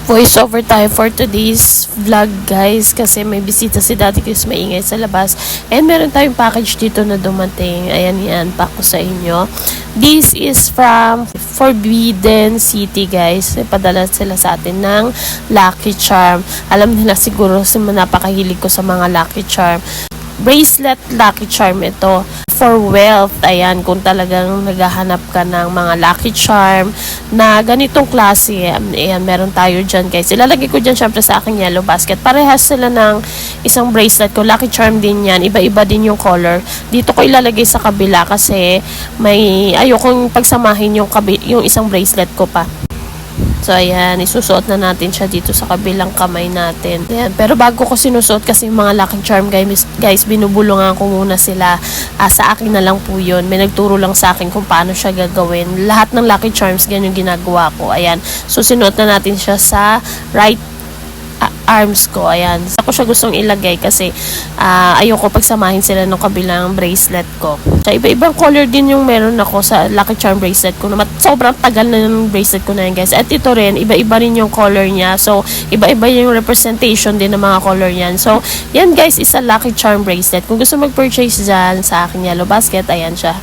Voice over tayo for today's vlog guys kasi may bisita si Daddy Chris, maingay sa labas and meron tayong package dito na dumating. Ayan, i-unpack ko sa inyo. This is from Forbidden City guys. Padala sila sa atin ng Lucky Charm. Alam nila siguro napakahilig ko sa mga Lucky Charm. Bracelet Lucky Charm ito for wealth. Ayan, kung talagang naghahanap ka ng mga Lucky Charm na ganitong klase, ayan, meron tayo dyan guys. Ilalagay ko dyan syempre sa aking yellow basket. Parehas sila ng isang bracelet ko. Lucky Charm din yan. Iba-iba din yung color. Dito ko ilalagay sa kabila kasi ayokong pagsamahin yung isang bracelet ko pa. So, ayan, isusuot na natin siya dito sa kabilang kamay natin. Ayan, pero bago ko sinusuot kasi yung mga Lucky Charm, guys, binubulungan ko muna sila. Sa akin na lang po yun. May nagturo lang sa akin kung paano siya gagawin. Lahat ng Lucky Charms, ganyan yung ginagawa ko. Ayan, so sinuot na natin siya sa right arms ko. Ayan. Ako siya gustong ilagay kasi ayoko pagsamahin sila ng kabilang bracelet ko. So, iba-ibang color din yung meron ako sa Lucky Charm bracelet ko. Sobrang tagal na yung bracelet ko na yan guys. At ito rin, iba-iba rin yung color niya. So, iba-iba yung representation din ng mga color niyan. So, yan guys, is a Lucky Charm bracelet. Kung gusto mag-purchase dyan sa aking yellow basket, ayan siya.